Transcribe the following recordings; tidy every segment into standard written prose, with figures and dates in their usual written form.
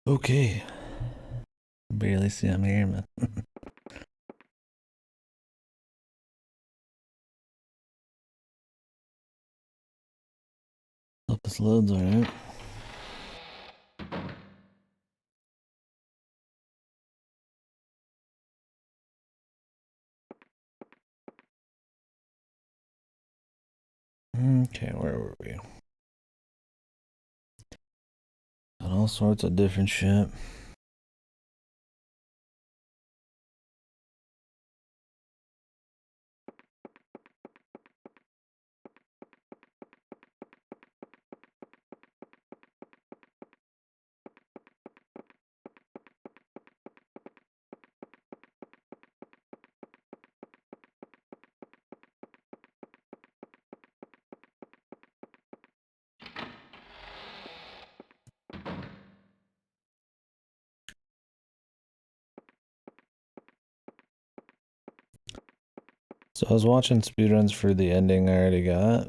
Okay. Barely see I'm here, man. Hope this loads alright. Okay, where were we? Got all sorts of different shit. So I was watching speedruns for the ending I already got.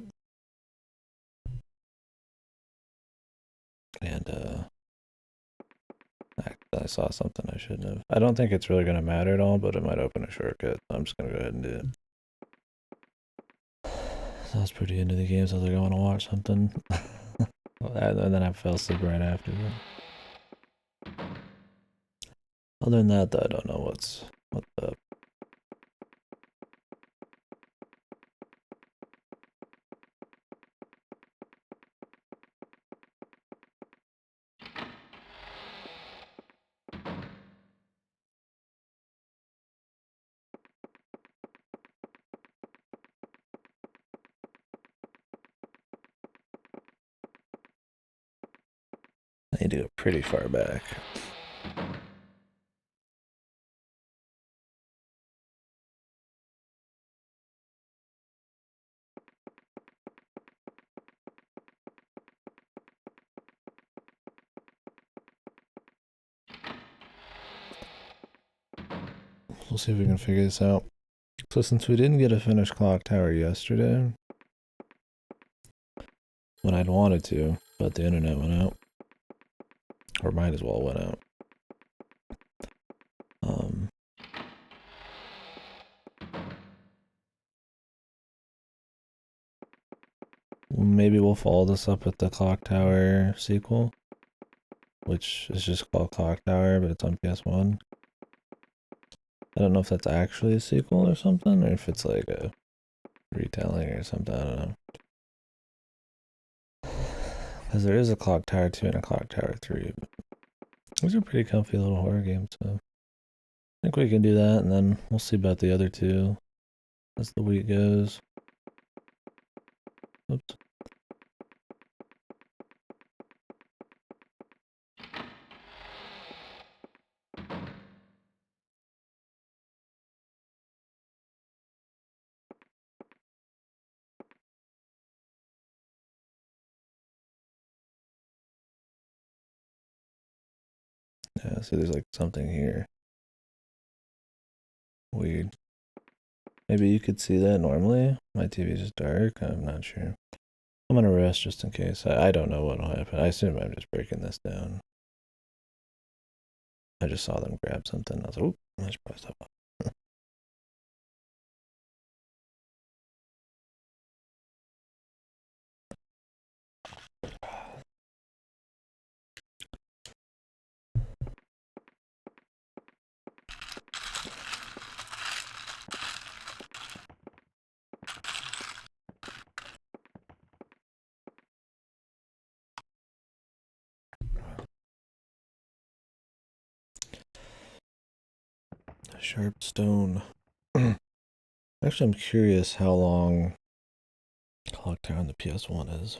And I saw something I shouldn't have. I don't think it's really gonna matter at all, but it might open a shortcut. I'm just gonna go ahead and do it. So I was pretty into the game, so I was like, I wanna watch something. And then I fell asleep right after. Other than that, I don't know what's up. I need to go pretty far back. We'll see if we can figure this out. So since we didn't get a finished clock tower yesterday, when I'd wanted to, but the internet went out, or might as well went out. Maybe we'll follow this up with the clock tower sequel, which is just called Clock Tower, but it's on PS1. I don't know if that's actually a sequel or something, or if it's like a retelling or something. I don't know. Because there is a Clock Tower 2 and a Clock Tower 3. But those are pretty comfy little horror games, so I think we can do that, and then we'll see about the other two as the week goes. Oops. Yeah, so there's like something here. Weird. Maybe you could see that normally. My TV is just dark. I'm not sure. I'm gonna rest just in case. I don't know what'll happen. I assume I'm just breaking this down. I just saw them grab something. I was like, oop, I should probably stop. Sharp stone. Actually, I'm curious how long Clock Tower on the PS1 is.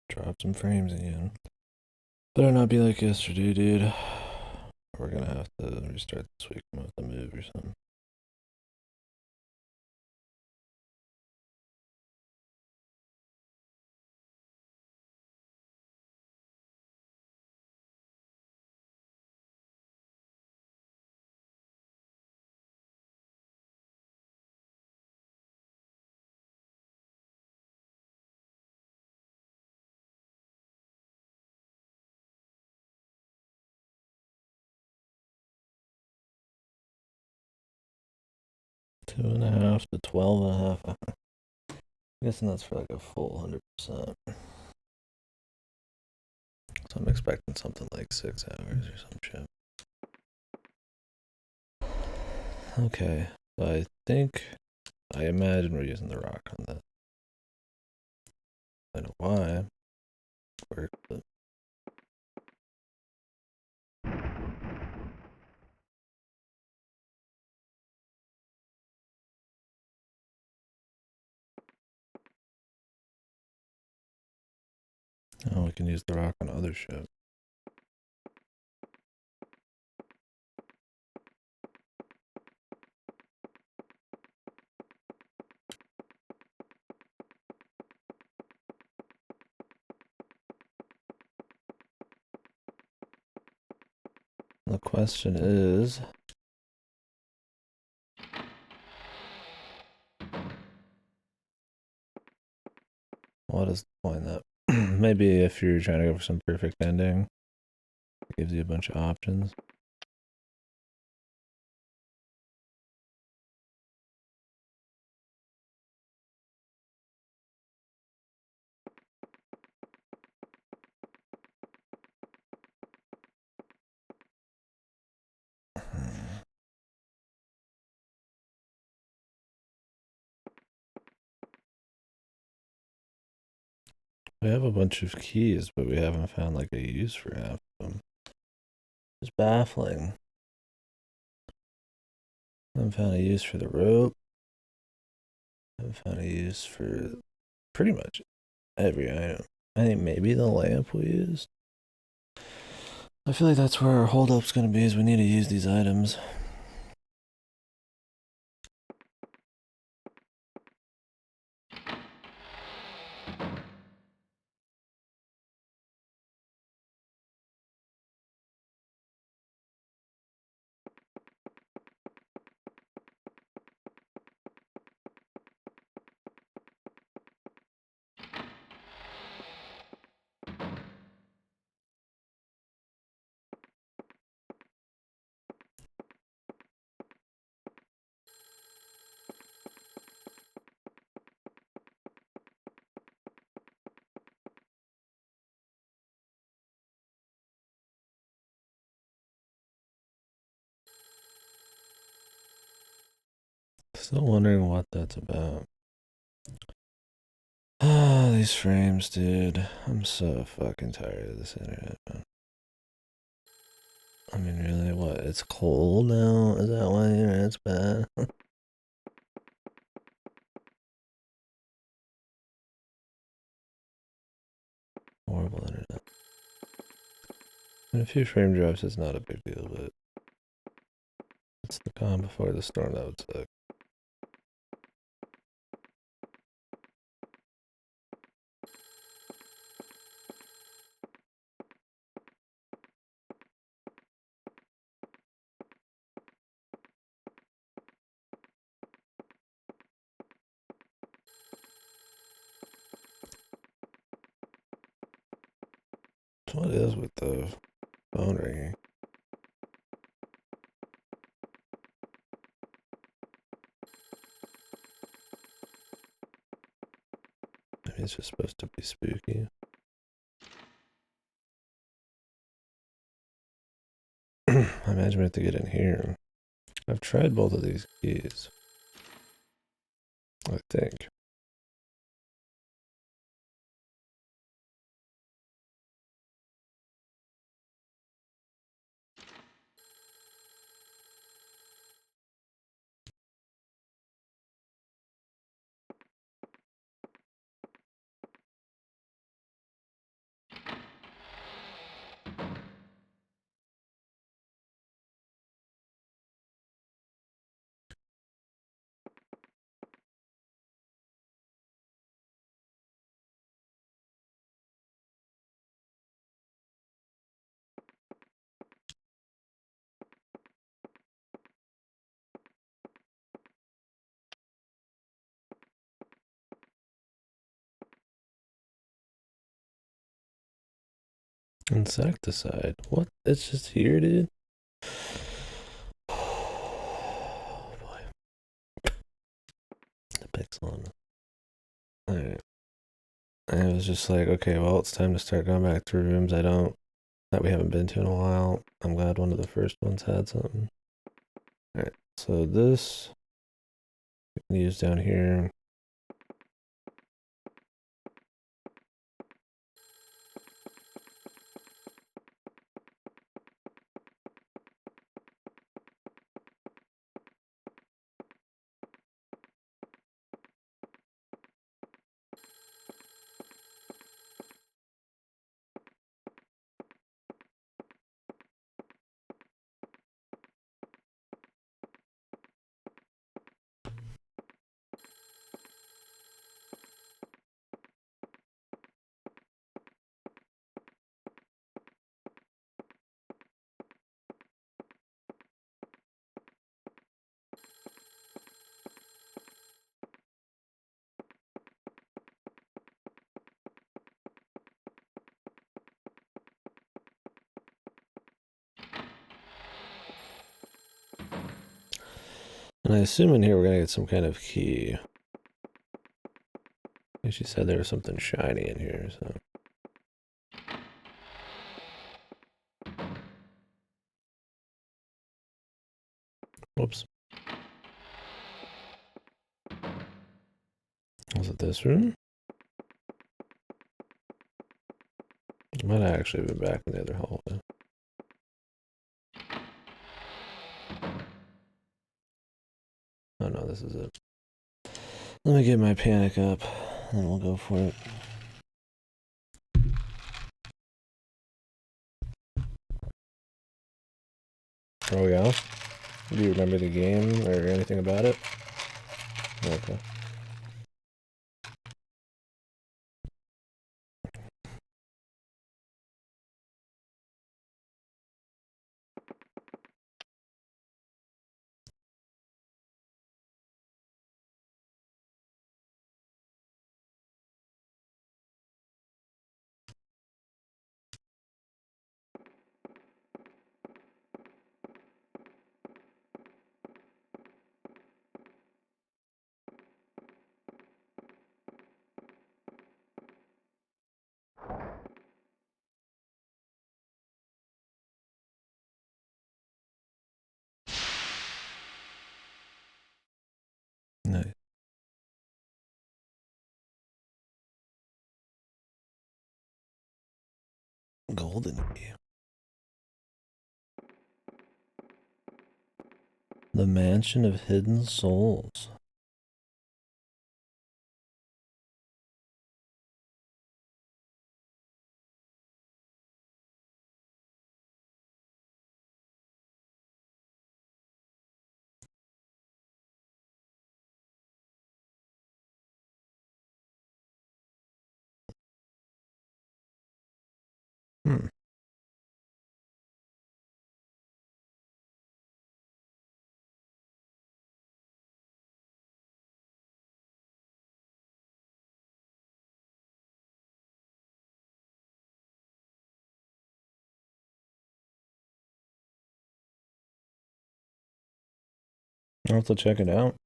Drop some frames again. Better not be like yesterday, dude. We're gonna have to restart this week with a move or something. 2.5 to 12.5. I'm guessing that's for like a full 100%. So I'm expecting something like 6 hours or some shit. Okay, so I imagine we're using the rock on this. I don't know why. Work, but oh, we can use the rock on other shit. The question is, what is the point that maybe if you're trying to go for some perfect ending, it gives you a bunch of options. We have a bunch of keys, but we haven't found like a use for half of them. It's baffling. I haven't found a use for the rope. I haven't found a use for pretty much every item. I think maybe the lamp we used. I feel like that's where our holdup's gonna be, is we need to use these items. Still wondering what that's about. Ah, these frames, dude. I'm so fucking tired of this internet, man. I mean, really, what? It's cold now? Is that why the internet's bad? Horrible internet. And a few frame drops is not a big deal, but it's the calm before the storm that would suck. So what is with the phone ringing? Maybe it's just supposed to be spooky. I imagine we have to get in here. I've tried both of these keys, I think. Insecticide. What? It's just here, dude? Oh boy. Excellent. Alright. And it was just like, okay, well, it's time to start going back to rooms that we haven't been to in a while. I'm glad one of the first ones had something. Alright, so this we can use down here. And I assume in here we're gonna get some kind of key. She said there was something shiny in here, so. Whoops. Was it this room? I might have actually been back in the other hallway. Oh no, this is it. Let me get my panic up, and we'll go for it. Oh yeah? Do you remember the game or anything about it? Okay. Nice. Golden key. The Mansion of Hidden Souls. Hmm. I'll have to check it out.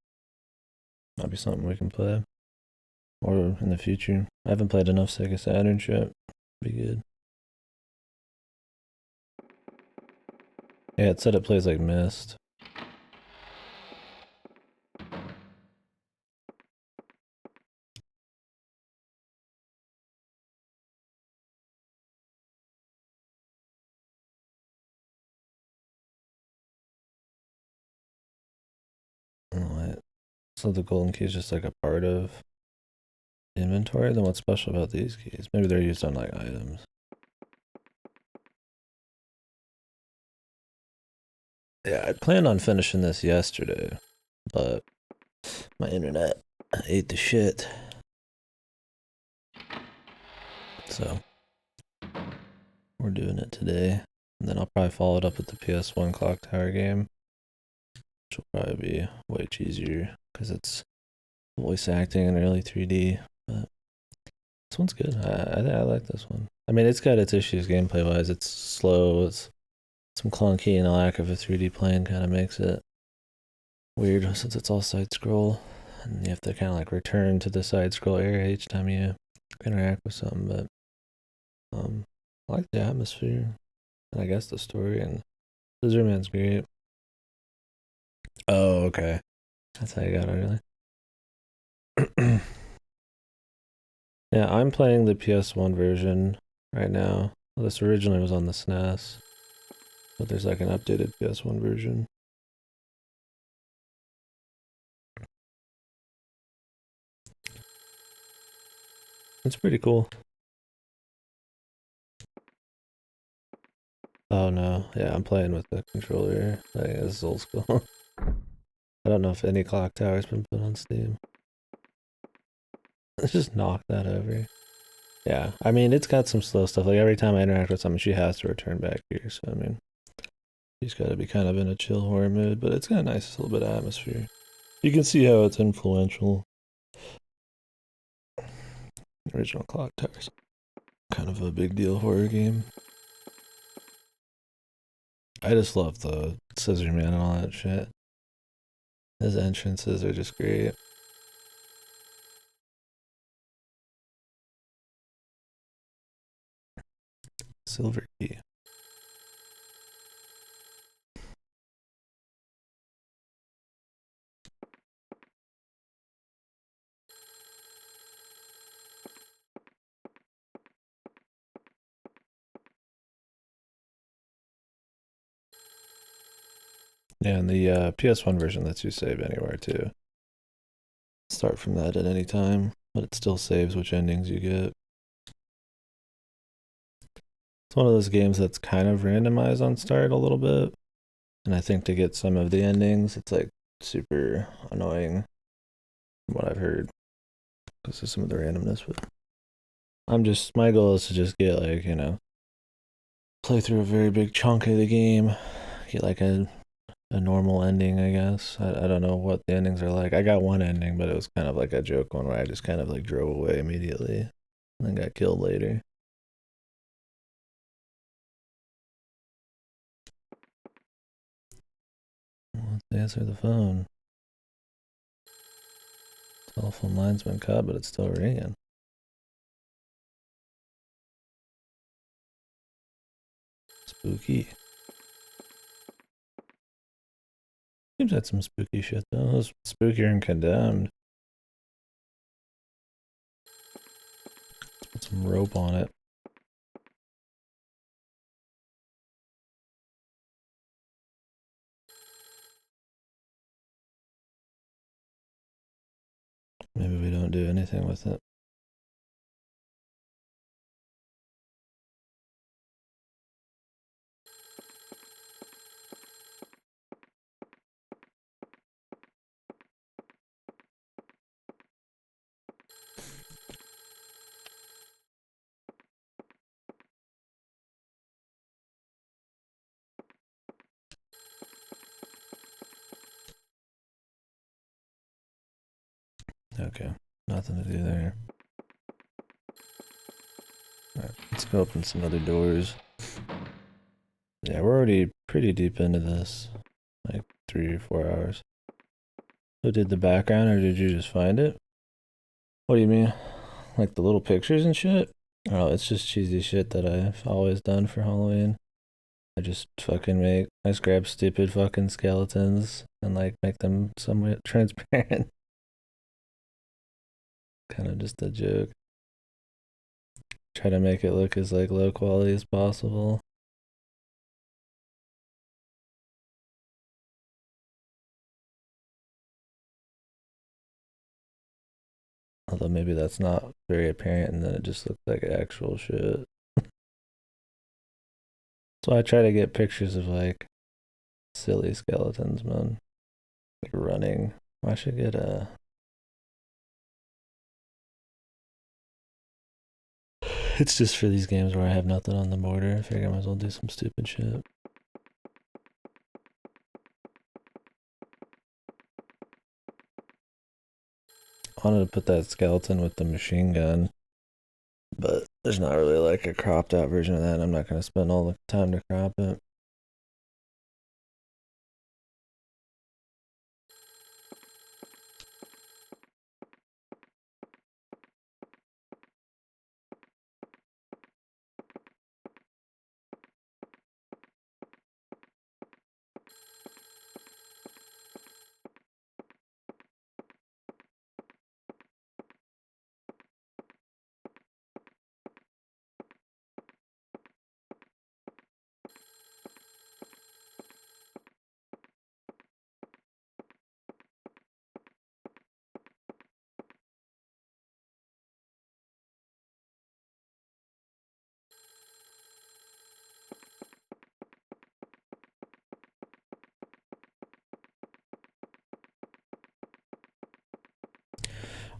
That'll be something we can play. Or in the future. I haven't played enough Sega Saturn shit. Be good. Yeah, it said it plays like Myst. Alright. So the golden key is just like a part of inventory? Then what's special about these keys? Maybe they're used on like items. Yeah, I planned on finishing this yesterday, but my internet ate the shit. So we're doing it today. And then I'll probably follow it up with the PS1 Clock Tower game, which will probably be way easier because it's voice acting in early 3D. But this one's good. I think I like this one. I mean, it's got its issues gameplay wise. It's slow. It's some clunky, and the lack of a 3D plane kind of makes it weird since it's all side scroll. And you have to kind of like return to the side scroll area each time you interact with something. But I like the atmosphere, and I guess the story. And Scissorman's great. Oh, okay. That's how you got it, really. Yeah, I'm playing the PS1 version right now. Well, this originally was on the SNES, but there's like an updated PS1 version. It's pretty cool. Oh no, yeah, I'm playing with the controller. Like, this is old school. I don't know if any clock tower's been put on Steam. Let's just knock that over. Yeah, I mean, it's got some slow stuff. Like, every time I interact with someone, she has to return back here. So, I mean, she's got to be kind of in a chill horror mood, but it's got a nice little bit of atmosphere. You can see how it's influential. Original clock towers. Kind of a big deal horror game. I just love the Scissor Man and all that shit. His entrances are just great. Silver key. Yeah, and the PS1 version lets you save anywhere too. Start from that at any time, but it still saves which endings you get. It's one of those games that's kind of randomized on start a little bit. And I think to get some of the endings, it's like super annoying from what I've heard. Because of some of the randomness, but my goal is to just get like, play through a very big chunk of the game. Get like a normal ending, I guess. I don't know what the endings are like. I got one ending, but it was kind of like a joke one where I just kind of like drove away immediately and then got killed later. Let's answer the phone. Telephone line's been cut, but it's still ringing. Spooky. Seems like some spooky shit though. It was spookier and Condemned. Put some rope on it. Maybe we don't do anything with it. Okay, nothing to do there. Alright, let's go open some other doors. Yeah, we're already pretty deep into this. Like 3 or 4 hours. Who did the background, or did you just find it? What do you mean? Like the little pictures and shit? Oh, it's just cheesy shit that I've always done for Halloween. I just I just grab stupid fucking skeletons and like make them somewhat transparent. Kind of just a joke. Try to make it look as like low quality as possible. Although maybe that's not very apparent and then it just looks like actual shit. So I try to get pictures of like silly skeletons, man. Like running. I should get a. It's just for these games where I have nothing on the border. I figure I might as well do some stupid shit. I wanted to put that skeleton with the machine gun, but there's not really like a cropped out version of that. I'm not going to spend all the time to crop it.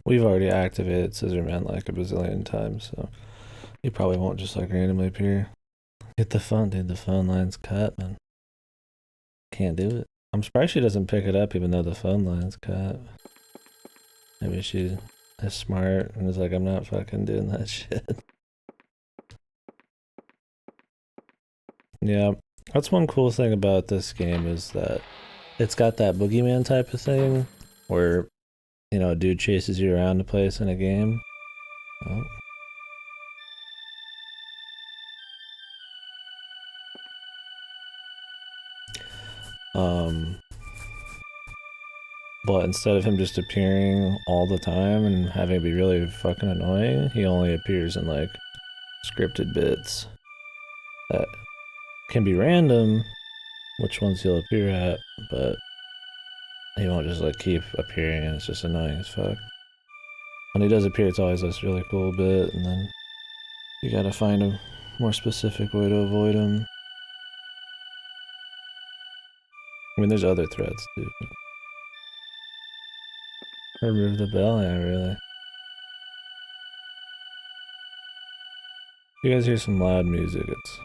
We've already activated Scissorman like a bazillion times, so he probably won't just like randomly appear. Get the phone, dude. The phone line's cut, man. Can't do it. I'm surprised she doesn't pick it up even though the phone line's cut. Maybe she is smart and is like, I'm not fucking doing that shit. Yeah, that's one cool thing about this game is that it's got that boogeyman type of thing where, you know, a dude chases you around the place in a game. Oh. But instead of him just appearing all the time and having it be really fucking annoying, he only appears in like scripted bits that can be random, which ones he'll appear at, but he won't just like keep appearing and it's just annoying as fuck. When he does appear, it's always this really cool bit, and then you gotta find a more specific way to avoid him. I mean, there's other threats too. Remove the bell, yeah, really. You guys hear some loud music, it's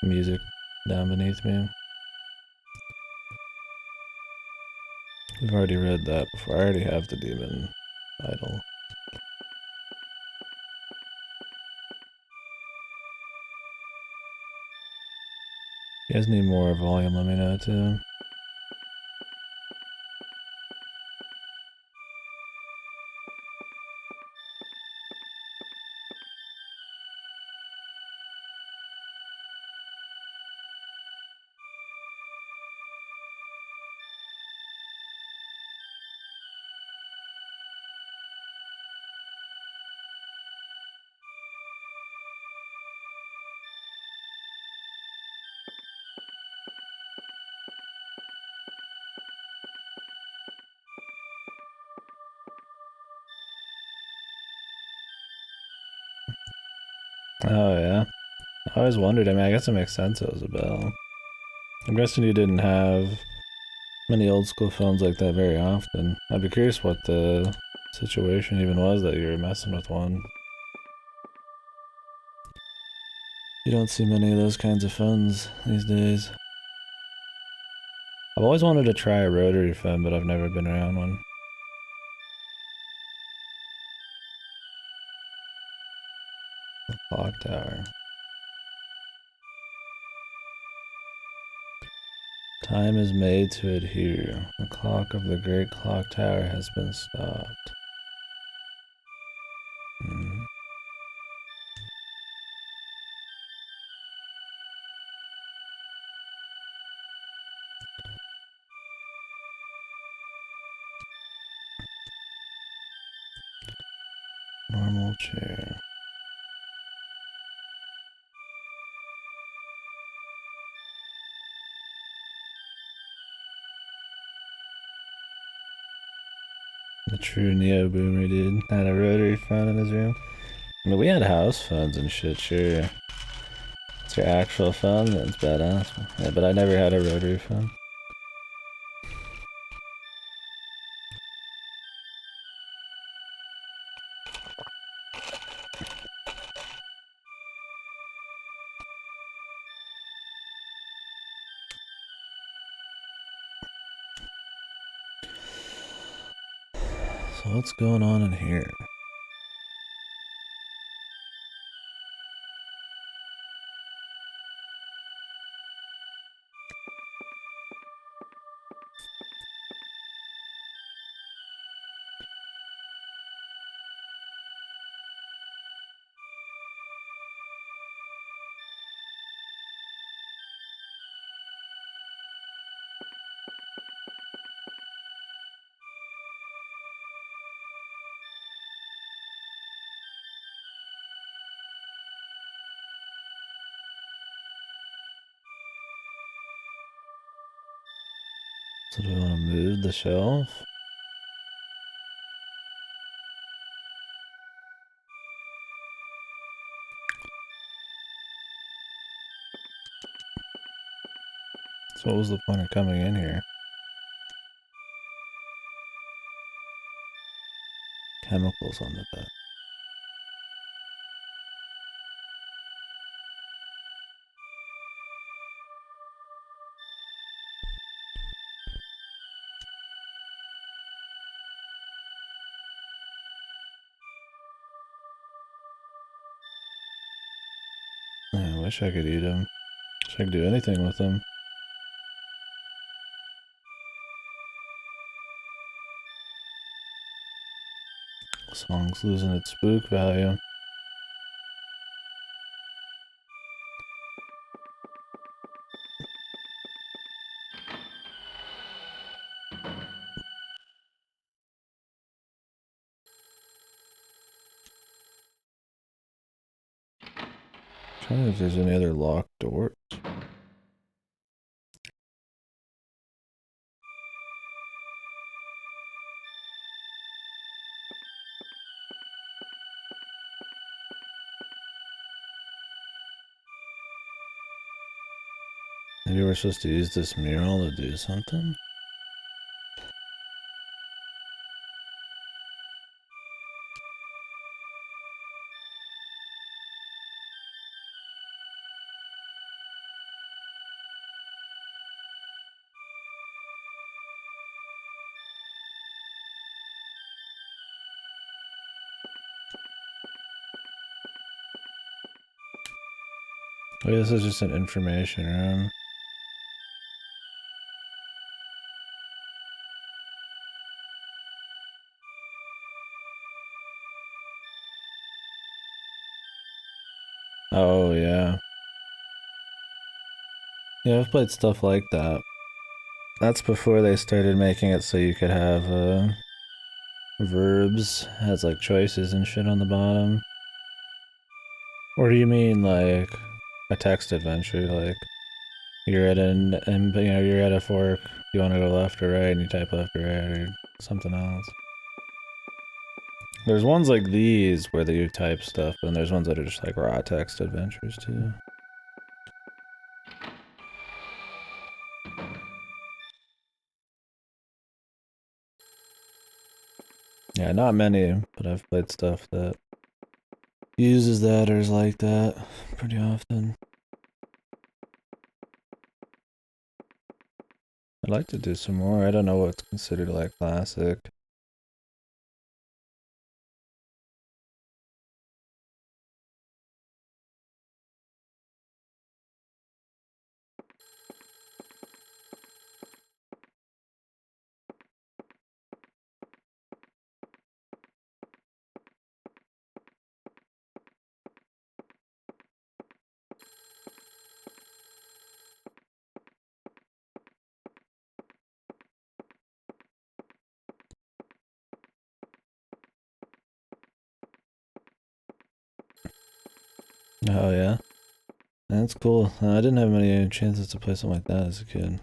music down beneath me. We've already read that before. I already have the demon idol. You guys need more volume, let me know too. Oh yeah. I always wondered, I mean, I guess it makes sense it was a bell. I'm guessing you didn't have many old school phones like that very often. I'd be curious what the situation even was that you were messing with one. You don't see many of those kinds of phones these days. I've always wanted to try a rotary phone, but I've never been around one. The clock tower. Time is made to adhere. The clock of the great clock tower has been stopped. Hmm. Normal chair. The true neo boomer dude had a rotary phone in his room. I mean, we had house phones and shit, sure. It's your actual phone, that's badass. Yeah, but I never had a rotary phone. So what's going on in here? So do we want to move the shelf? So what was the point of coming in here? chemicals on the deck. I wish I could eat them. Wish I could do anything with them. Song's losing its spook value. Trying if there's any other locked doors. Maybe we're supposed to use this mural to do something? Oh, this is just an information room. Oh, yeah. Yeah, I've played stuff like that. That's before they started making it so you could have, verbs has, like, choices and shit on the bottom. Or do you mean, like, a text adventure, like, you're at you're at a fork, you want to go left or right, and you type left or right, or something else. There's ones like these where you type stuff, and there's ones that are just like raw text adventures too. Yeah, not many, but I've played stuff that uses that or is like that pretty often. I'd like to do some more. I don't know what's considered like classic. Oh yeah, that's cool. I didn't have many chances to play something like that as a kid.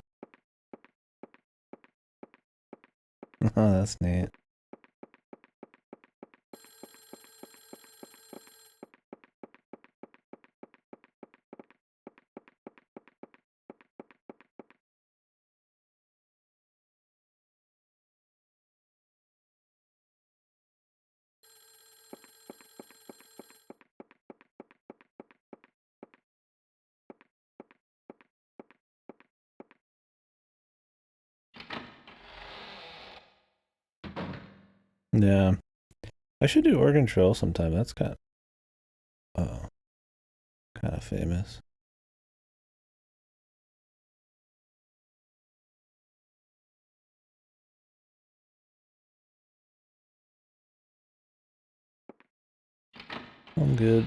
Oh, that's neat. Yeah, I should do Oregon Trail sometime. That's kind of famous. I'm good.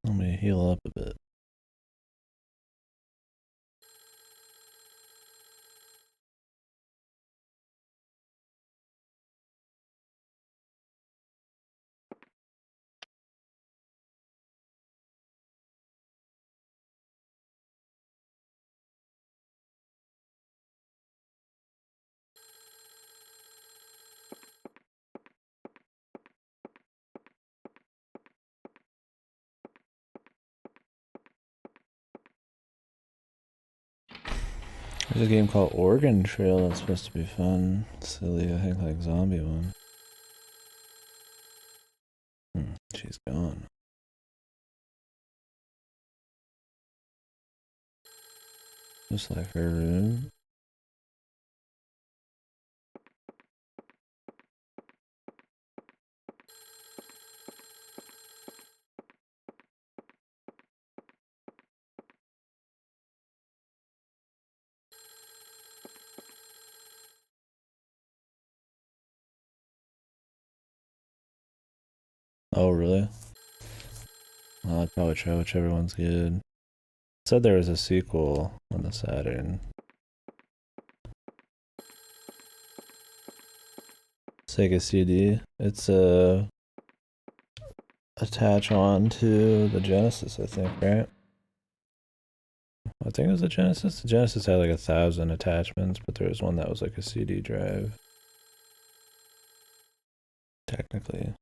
Let me heal up a bit. There's a game called Oregon Trail that's supposed to be fun. Silly, I think, like zombie one. She's gone. Just like her room. Oh, really? Well, I'd probably try whichever one's good. It said there was a sequel on the Saturn. Sega CD. It's attach on to the Genesis, I think, right? I think it was the Genesis. The Genesis had like 1,000 attachments, but there was one that was like a CD drive. Technically.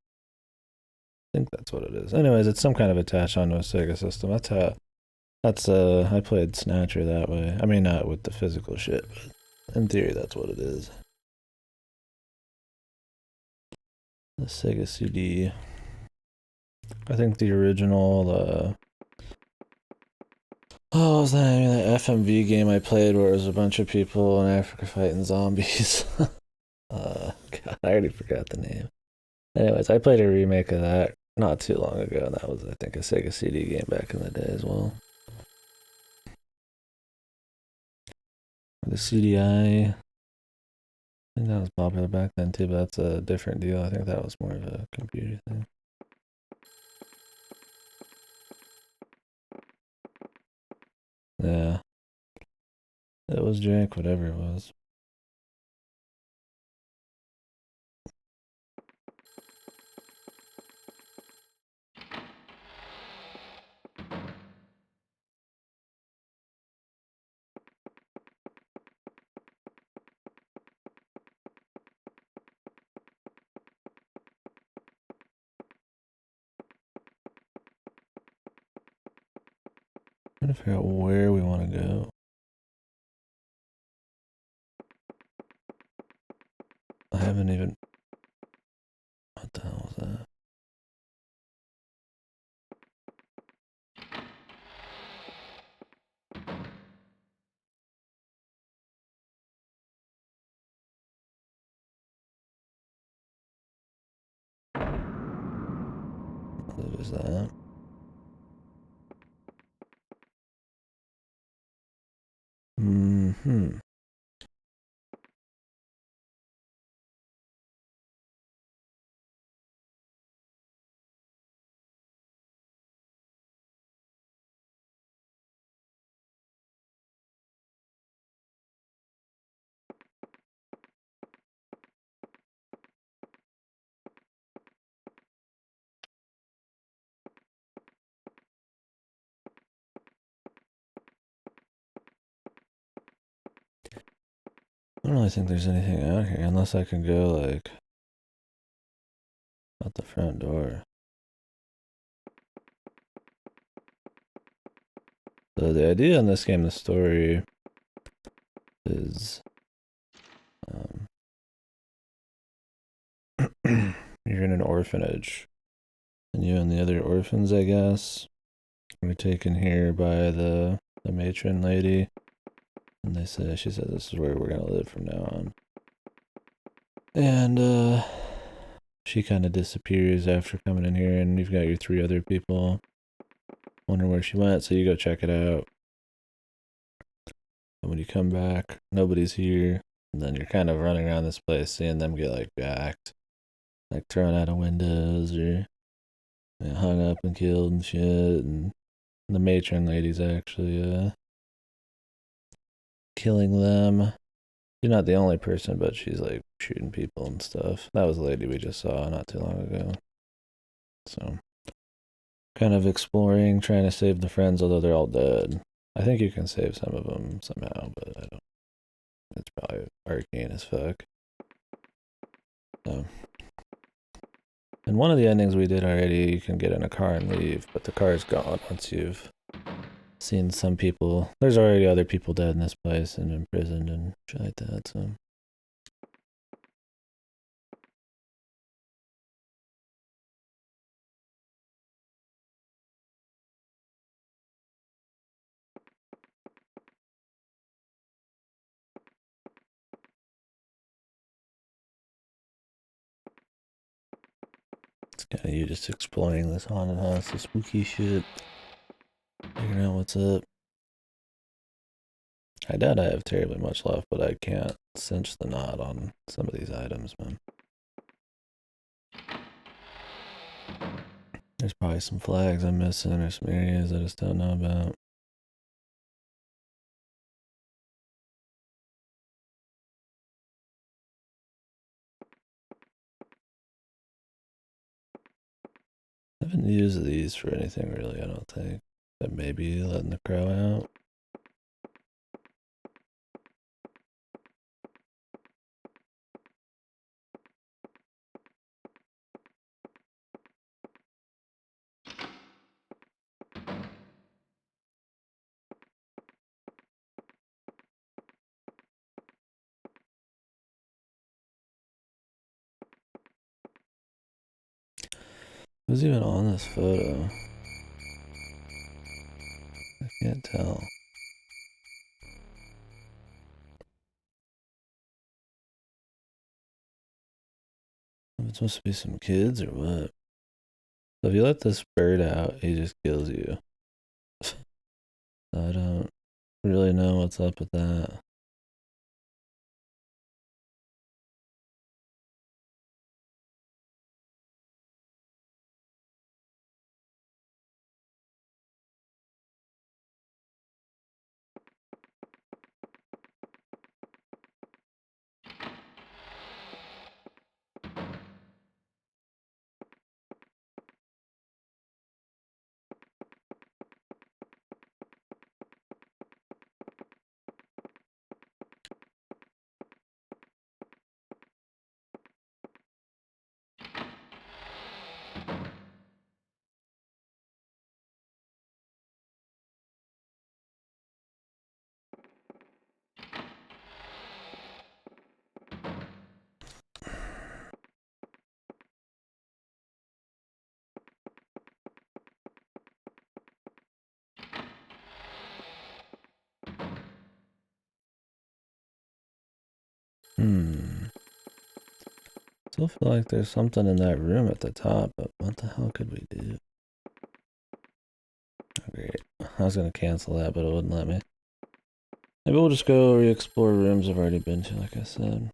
I think that's what it is. Anyways, it's some kind of attach onto a Sega system. I played Snatcher that way. I mean, not with the physical shit, but in theory, that's what it is. The Sega CD. I think the original, what was that name? The FMV game I played where it was a bunch of people in Africa fighting zombies. God, I already forgot the name. Anyways, I played a remake of that not too long ago, and that was, I think, a Sega CD game back in the day as well. The CDI. I think that was popular back then too, but that's a different deal. I think that was more of a computer thing. Yeah. It was jank, whatever it was. I'm trying to figure out where we want to go. I haven't even... What the hell was that? What was that? Mm-hmm. I don't really think there's anything out here unless I can go, like, out the front door. So the idea in this game, the story, is you're in an orphanage, and you and the other orphans, I guess, were taken here by the matron lady, and she said this is where we're gonna live from now on. And she kind of disappears after coming in here, and you've got your 3 other people. Wonder where she went, so you go check it out. And when you come back, nobody's here. And then you're kind of running around this place, seeing them get like jacked, like thrown out of windows or hung up and killed and shit. And the matron lady's actually killing them. She's not the only person, but she's like shooting people and stuff. That was the lady we just saw not too long ago. So, kind of exploring, trying to save the friends, although they're all dead. I think you can save some of them somehow, but I don't. It's probably arcane as fuck. So. And one of the endings we did already, you can get in a car and leave, but the car is gone once you've Seeing some people, there's already other people dead in this place and imprisoned and shit like that, so. It's kind of you just exploring this haunted house, the spooky shit, figuring out what's up. I doubt I have terribly much left, but I can't cinch the knot on some of these items, man. There's probably some flags I'm missing or some areas I just don't know about. I haven't used these for anything really, I don't think. But maybe letting the crow out. Who's even on this photo? I can't tell. It's supposed to be some kids or what? So if you let this bird out, he just kills you. I don't really know what's up with that. Still feel like there's something in that room at the top, but what the hell could we do? Oh, great. I was gonna cancel that, but it wouldn't let me. Maybe we'll just go re-explore rooms I've already been to, like I said.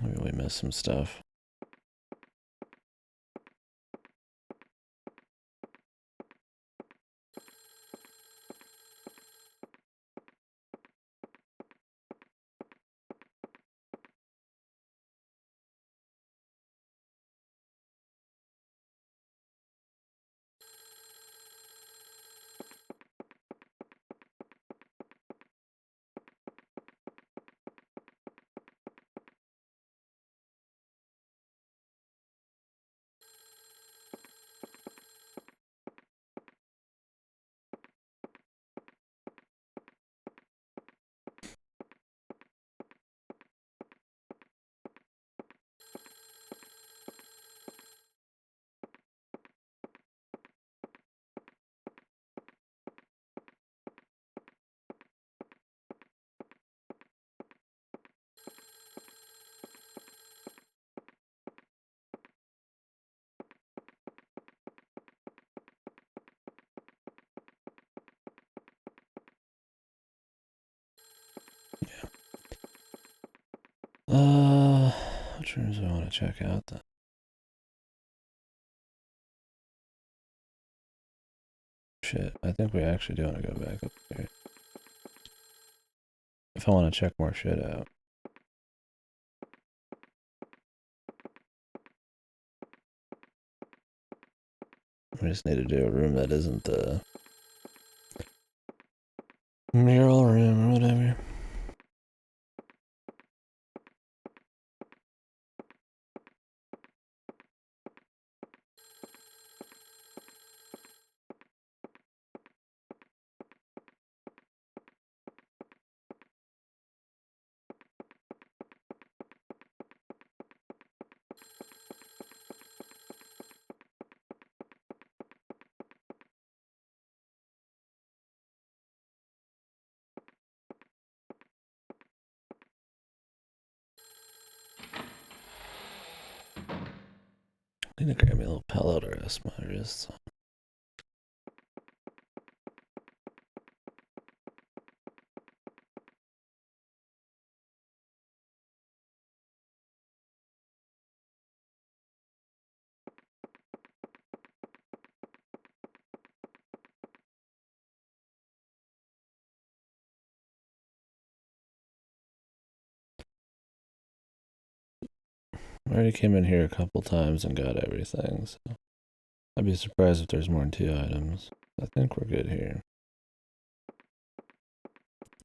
Maybe we missed some stuff. Which rooms do I want to check out then? Shit, I think we actually do want to go back up there. If I want to check more shit out. We just need to do a room that isn't the mural room or whatever. I'm gonna grab me a little pillow to rest my wrists on. I already came in here a couple times and got everything, so I'd be surprised if there's more than 2 items. I think we're good here.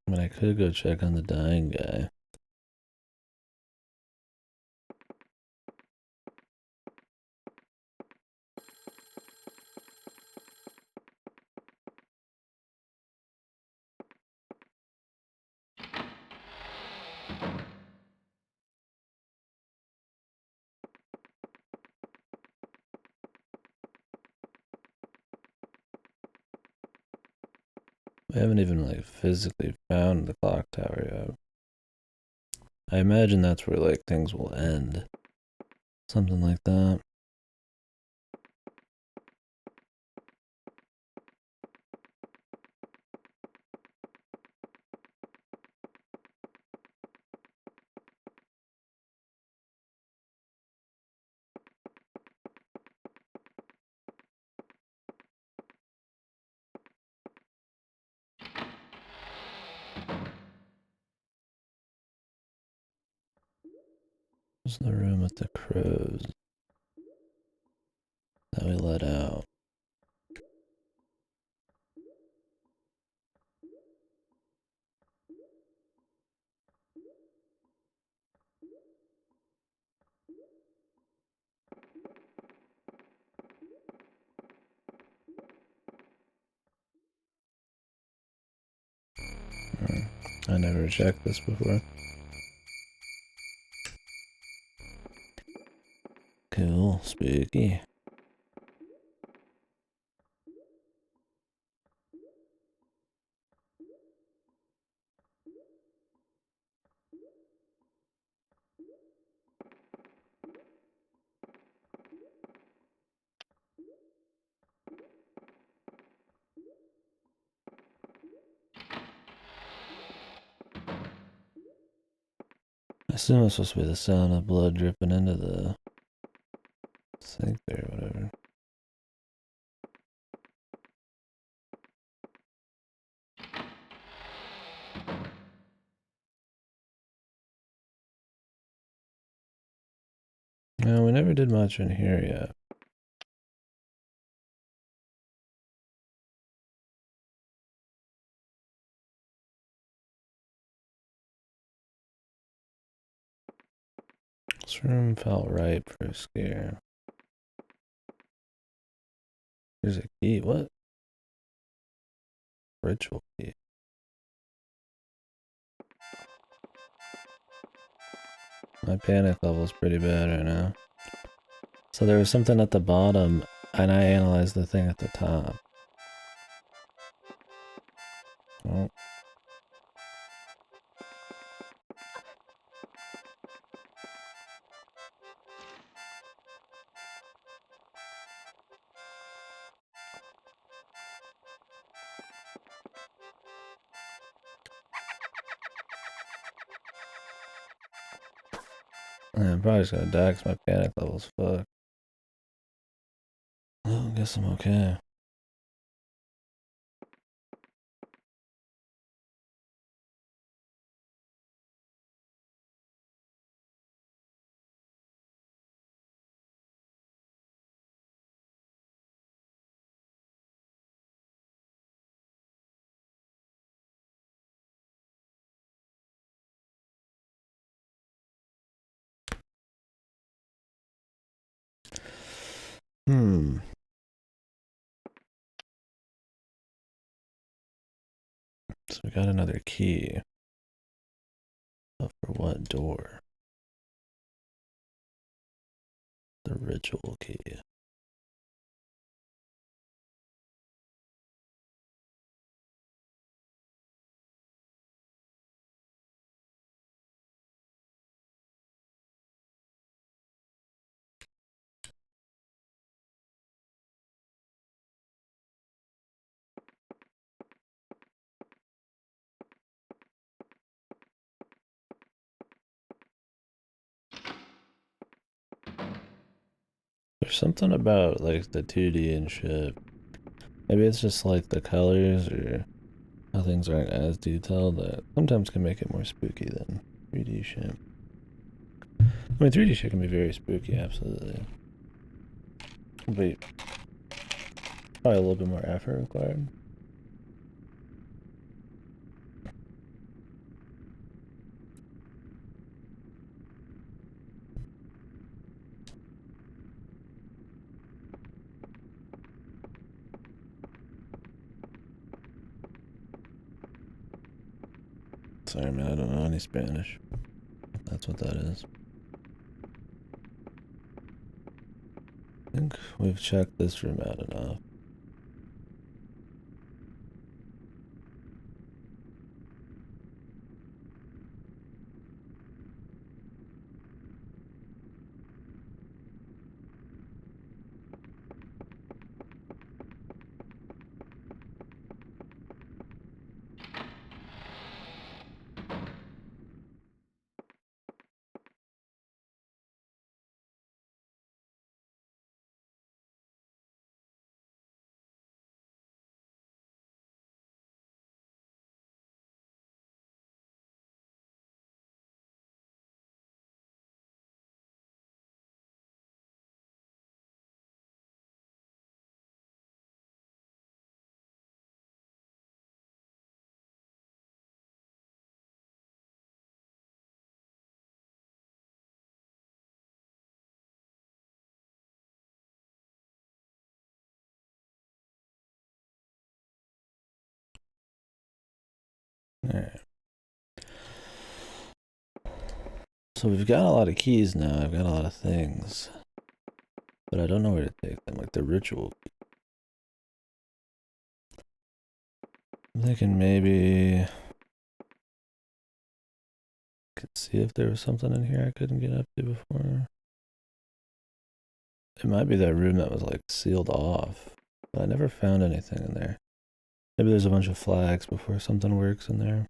I mean, I could go check on the dying guy. I haven't even like physically found the clock tower yet. I imagine that's where like things will end. Something like that. Where's the room with the crows that we let out? I never checked this before. Cool, spooky. I assume it's supposed to be the sound of blood dripping into the sink there or whatever. No, we never did much in here yet. This room felt ripe for a scare. There's a key. What? Ritual key. My panic level's pretty bad right now. So there was something at the bottom, and I analyzed the thing at the top. Oh. I'm probably just gonna die because my panic level's fucked. Well, I guess I'm okay. So we got another key. But for what door? The ritual key. There's something about like the 2D and shit. Maybe it's just like the colors or how things aren't as detailed that sometimes can make it more spooky than 3D shit. I mean, 3D shit can be very spooky, absolutely. But probably a little bit more effort required. Sorry, man, I don't know any Spanish. That's what that is. I think we've checked this room out enough. Alright. So we've got a lot of keys now. I've got a lot of things. But I don't know where to take them, like the ritual. I'm thinking maybe I could see if there was something in here I couldn't get up to before. It might be that room that was like sealed off, but I never found anything in there. Maybe there's a bunch of flags before something works in there.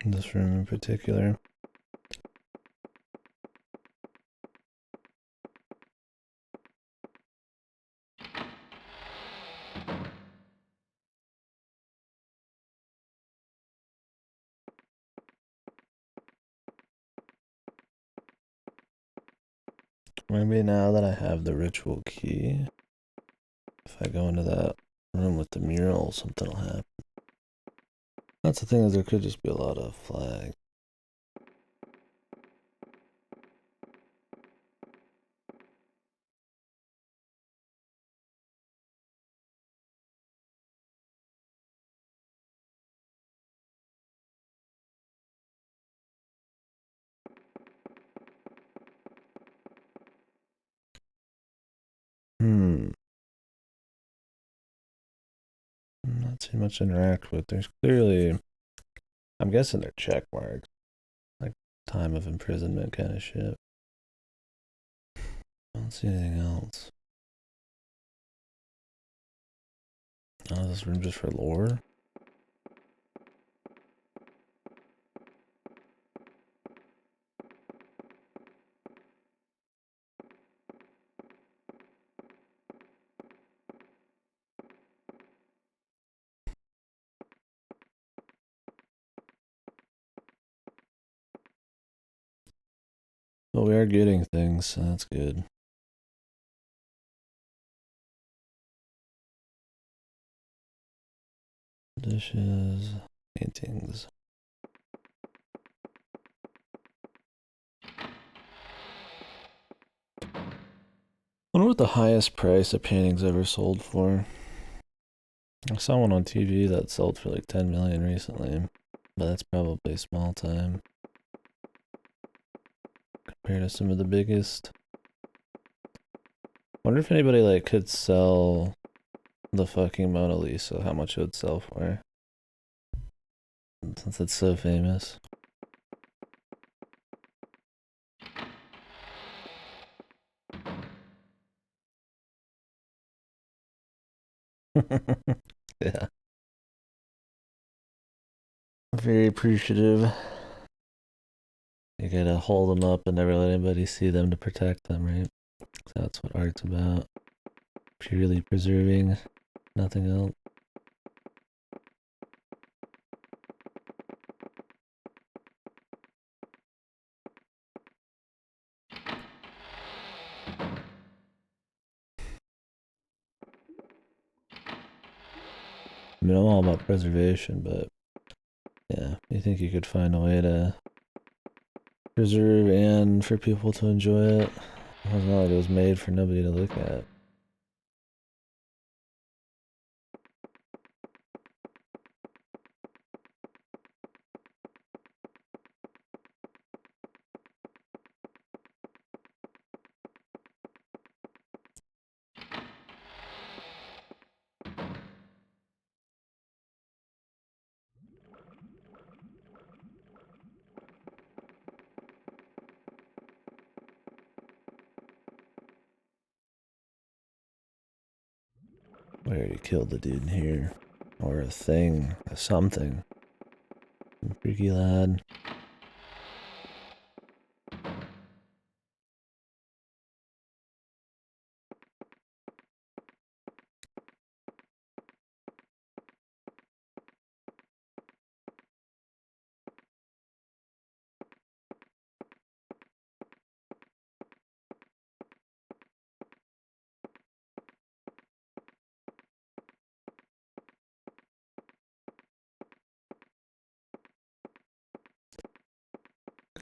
In this room in particular. Maybe now that I have the ritual key, if I go into that room with the mural, something will happen. That's the thing, is there could just be a lot of flags. Not too much to interact with. There's clearly, I'm guessing they're check marks. Like time of imprisonment kind of shit. I don't see anything else. Oh, this room just for lore? Well, we are getting things, so that's good. Dishes, paintings. I wonder what the highest price a painting's ever sold for. I saw one on TV that sold for like 10 million recently, but that's probably small time compared to some of the biggest. Wonder if anybody like could sell the fucking Mona Lisa, how much it would sell for, since it's so famous. Yeah. very appreciative. You gotta hold them up and never let anybody see them to protect them, right? So that's what art's about. Purely preserving, nothing else. I mean, I'm all about preservation, but yeah, you think you could find a way to preserve and for people to enjoy it? It was not like it was made for nobody to look at. We already killed the dude in here. Or a thing. Or something. Freaky lad.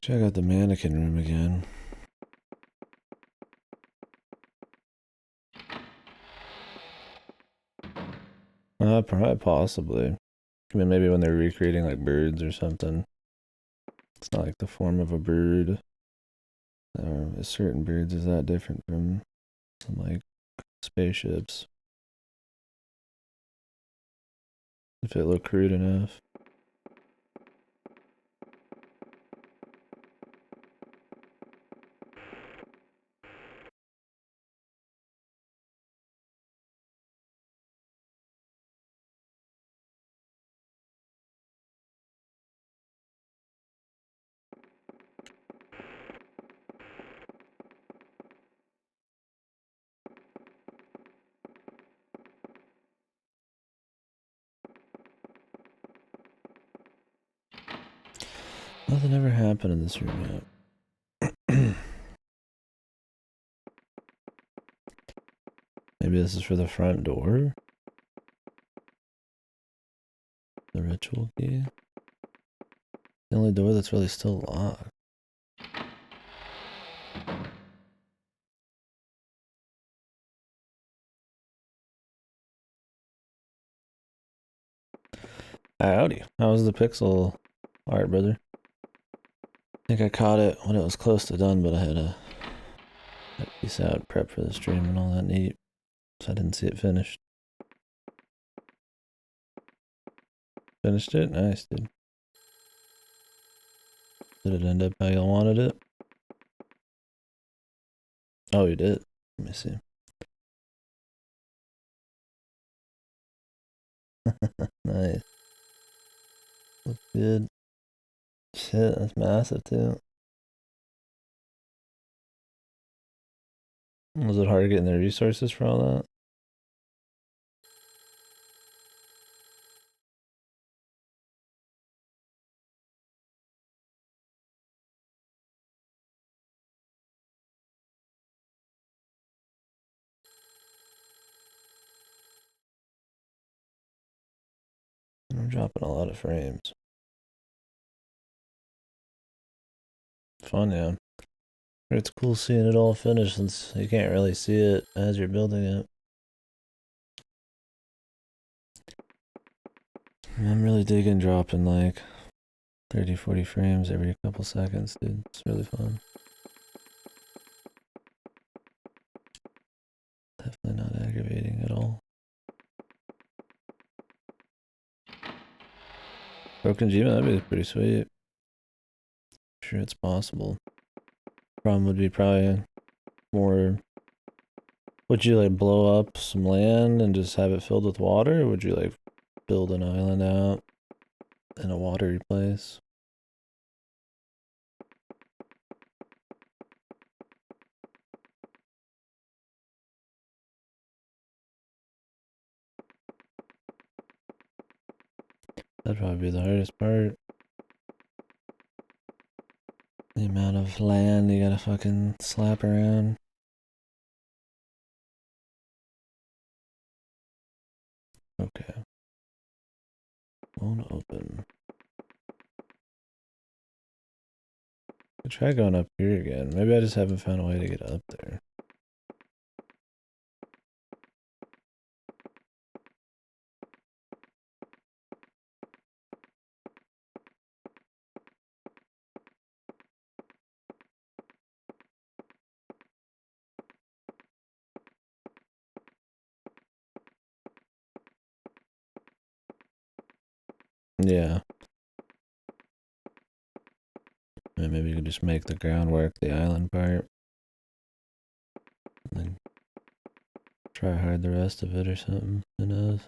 Check out the mannequin room again. Probably possibly. I mean, maybe when they're recreating like birds or something. It's not like the form of a bird. Or certain birds is that different from some like spaceships. If it looked crude enough. Nothing ever happened in this room yet. Maybe this is for the front door? The ritual key? The only door that's really still locked. Howdy. How was the pixel art, brother? I think I caught it when it was close to done, but I had a peace out prep for the stream and all that neat. So I didn't see it finished. Finished it? Nice, dude. Did it end up how you wanted it? Oh, you did. Let me see. Nice. Looks good. Shit, that's massive too. Was it hard getting the resources for all that? I'm dropping a lot of frames. Fun, yeah. It's cool seeing it all finished since you can't really see it as you're building it. I'm really digging dropping like 30, 40 frames every couple seconds, dude. It's really fun. Definitely not aggravating at all. Broken Gema, that'd be pretty sweet. I'm sure it's possible. Problem would be probably more... Would you like blow up some land and just have it filled with water? Or would you like build an island out? in a watery place. That'd probably be the hardest part. The amount of land you gotta fucking slap around. Okay. Won't open. I try going up here again. Maybe I just haven't found a way to get up there. Yeah. And maybe you can just make the groundwork the island part. And then try hard the rest of it or something. Who knows?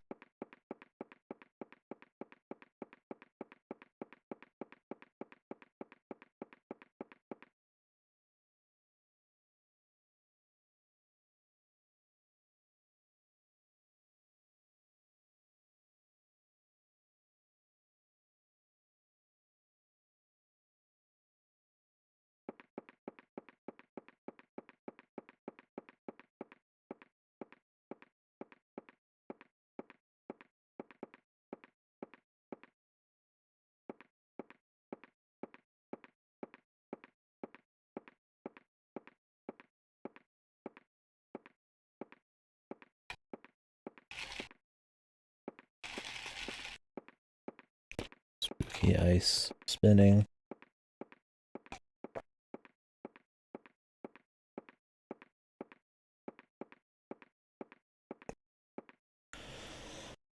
Spooky ice spinning.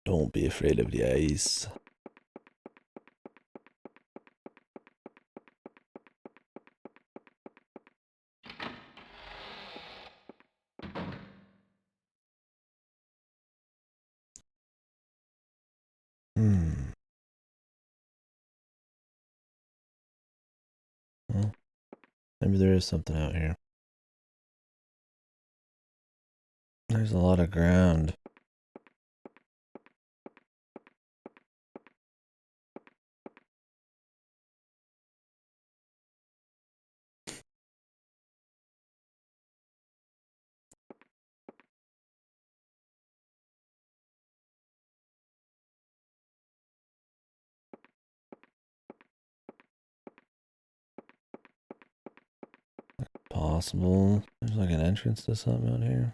Don't be afraid of the ice. Well, maybe there is something out here. There's a lot of ground. Possible. There's like an entrance to something out here.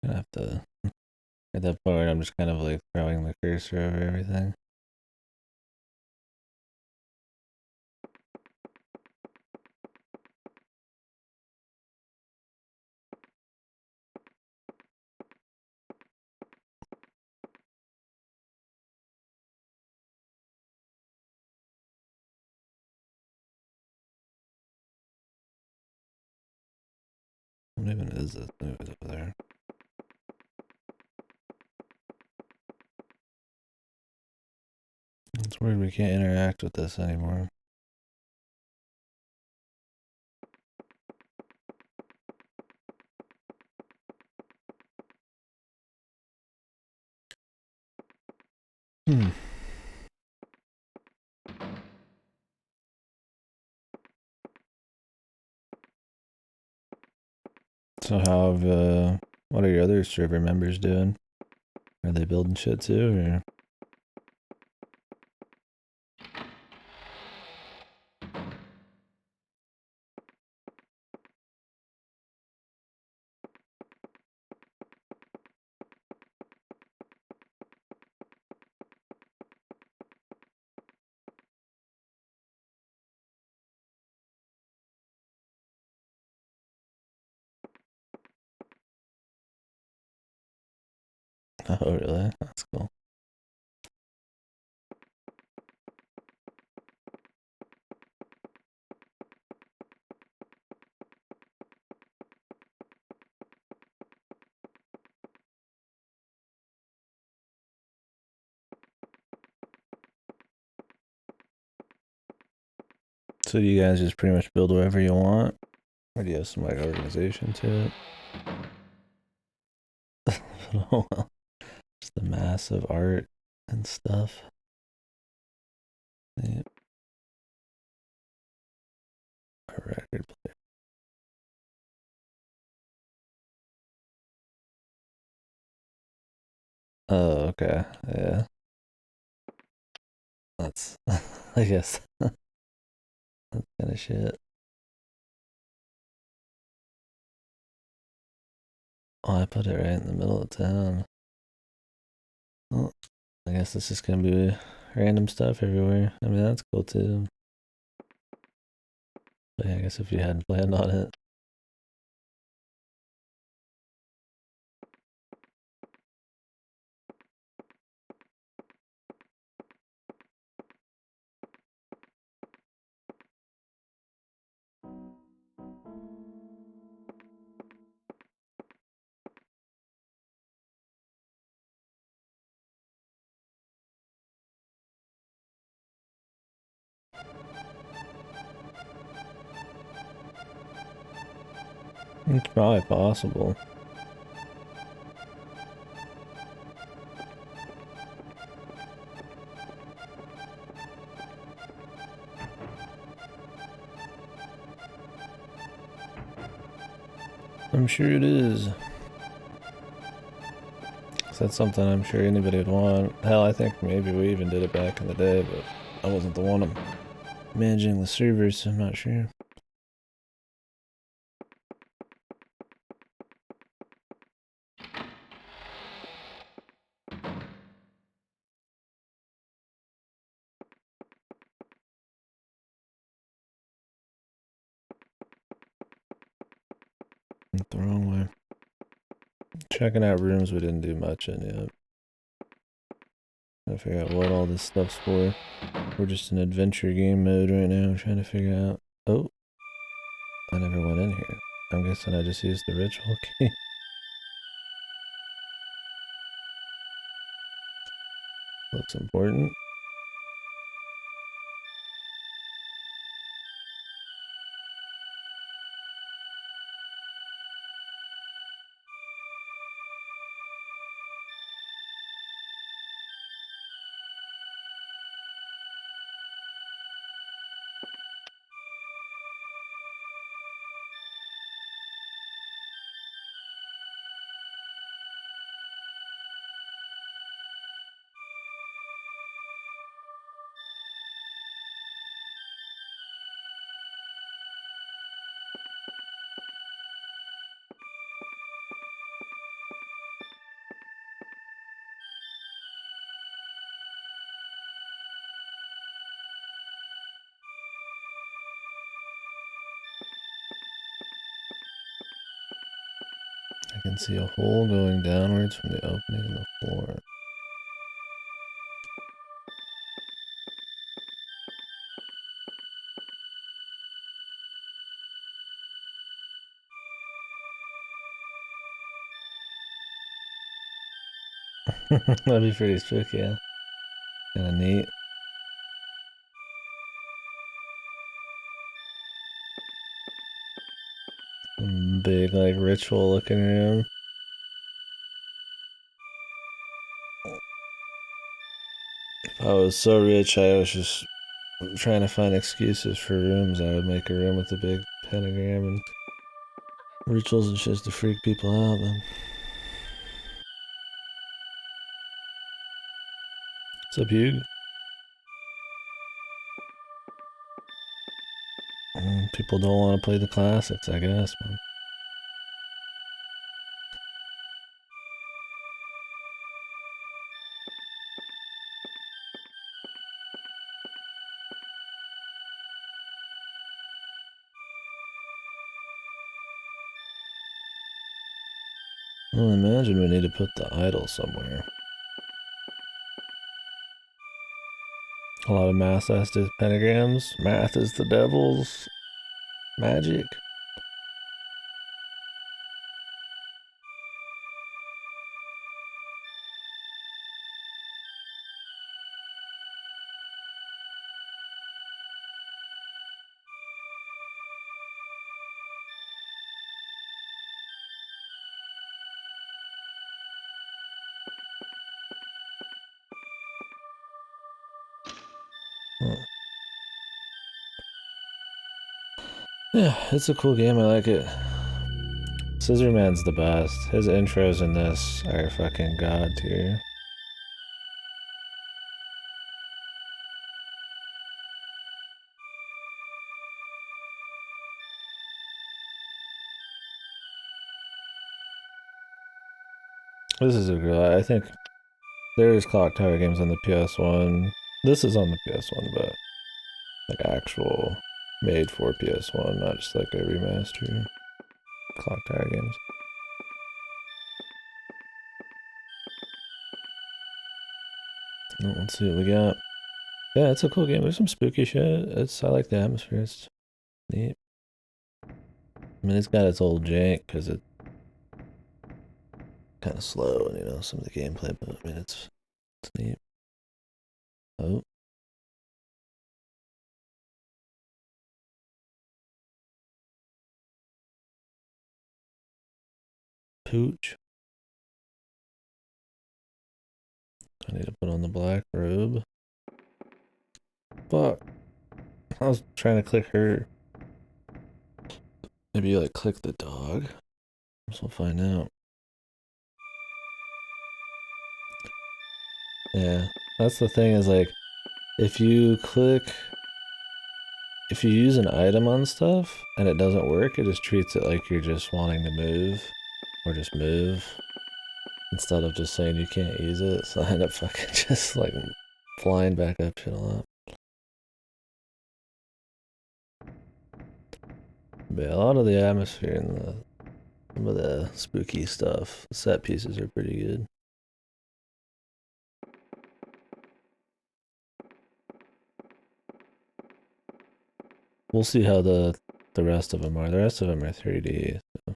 Gonna have to, at that point, I'm just kind of like throwing the cursor over everything. What even is this over there? It's weird we can't interact with this anymore. So how have, what are your other server members doing? Are they building shit too, or? Oh, really? That's cool. So do you guys just pretty much build wherever you want? Or do you have some like organization to it? Oh well. Just the massive art and stuff. Yeah, a record player. Oh, okay. Yeah. That's I guess that's kind of shit. Oh, I put it right in the middle of town. Well, I guess it's just gonna be random stuff everywhere. I mean, that's cool too. But yeah, I guess if you hadn't planned on it. It's probably possible. I'm sure it is. That's something I'm sure anybody would want. Hell, I think maybe we even did it back in the day, but I wasn't the one managing the servers, so I'm not sure. Went the wrong way. Checking out rooms we didn't do much in yet. Trying to figure out what all this stuff's for. We're just in adventure game mode right now, trying to figure out. Oh, I never went in here. I'm guessing I just used the ritual key. Looks important. I can see a hole going downwards from the opening in the floor. That'd be pretty spooky, yeah. Kinda neat. Big, like, ritual looking room. If I was so rich, I was just trying to find excuses for rooms. I would make a room with a big pentagram and rituals and shit to freak people out, man. What's up, Hugh? People don't want to play the classics, I guess, man. Well, imagine we need to put the idol somewhere. A lot of math has to pentagrams. Math is the devil's magic. Yeah, it's a cool game. I like it. Scissorman's the best. His intros in this are fucking god tier. This is a good. I think there's Clock Tower games on the PS1. This is on the PS1, but like actual made for PS1, not just like a remaster. Clock Tower games. Let's see what we got. Yeah, it's a cool game. There's some spooky shit. I like the atmosphere. It's neat. I mean, it's got its old jank because it's kind of slow and, you know, some of the gameplay, but I mean, it's neat. Oh. Pooch. I need to put on the black robe. Fuck. I was trying to click her. Maybe you like click the dog. So we'll find out. Yeah. That's the thing is like, if you use an item on stuff and it doesn't work, it just treats it like you're just wanting to move or just move instead of just saying you can't use it. So I end up fucking just like flying back up shit a lot. But yeah, a lot of the atmosphere and some of the spooky stuff, the set pieces are pretty good. We'll see how the rest of them are. The rest of them are 3D. So.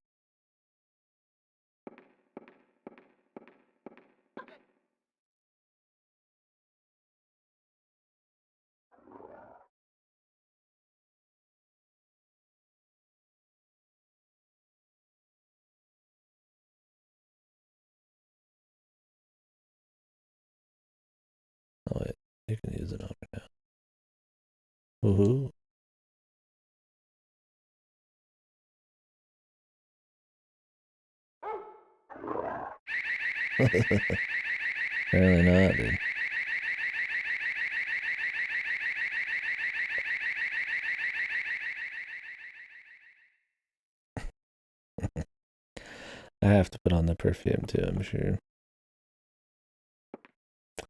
Oh wait, you can use it on right now. Woohoo! Apparently not, dude. I have to put on the perfume too, I'm sure.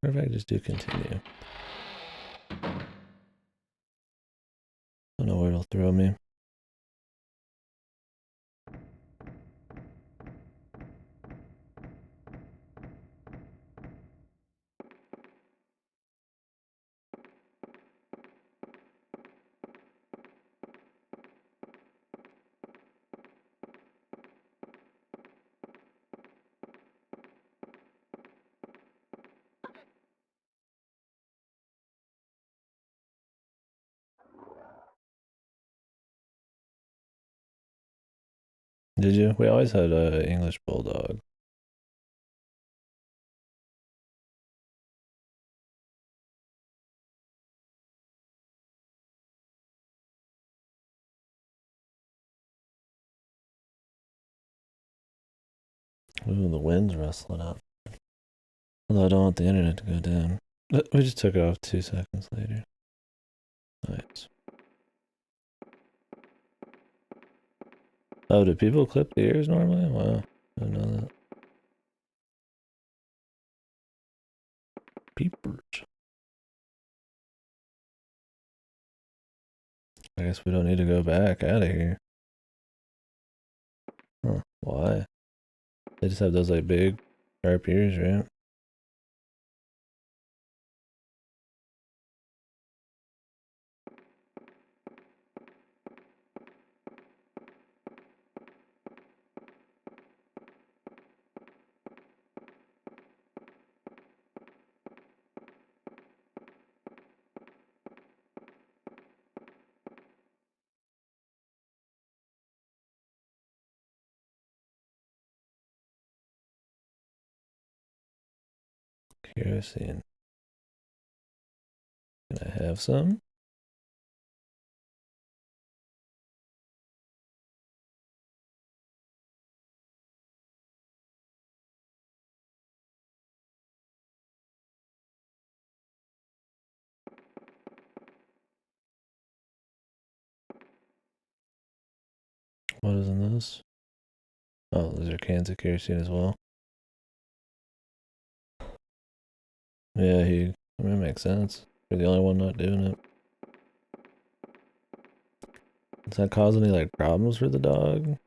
Or if I just do continue. Don't know where it'll throw me. Did you? We always had a English bulldog. Ooh, the wind's rustling up. Although I don't want the internet to go down. We just took it off 2 seconds later. Nice. Oh, do people clip the ears normally? Wow, I didn't know that. Peepers. I guess we don't need to go back out of here. Huh, why? They just have those like big sharp ears, right? Kerosene. Can I have some? What is in this? Oh, those are cans of kerosene as well. Yeah, I mean, it makes sense. You're the only one not doing it. Does that cause any like problems for the dog?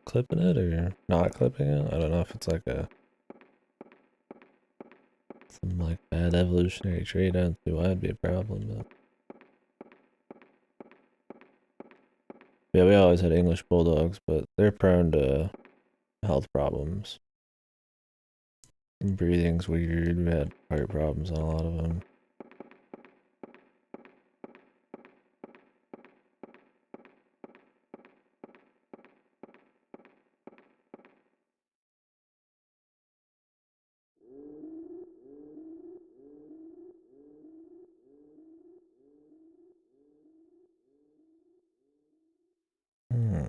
Clipping it or not clipping it? I don't know if it's like some like bad evolutionary trait. I don't see why it'd be a problem, but yeah, we always had English bulldogs, but they're prone to health problems. Breathing's weird. We had heart problems on a lot of them. Hmm.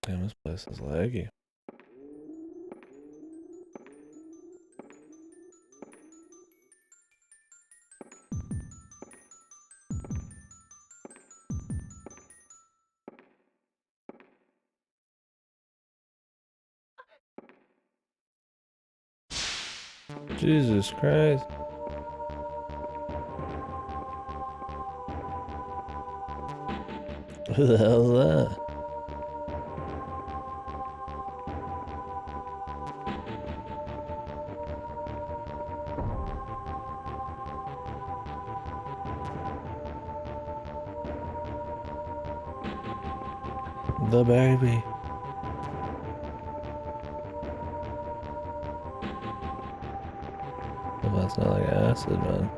Damn, this place is laggy. Jesus Christ. Who the hell is that? The baby. Well, that's not like acid, man.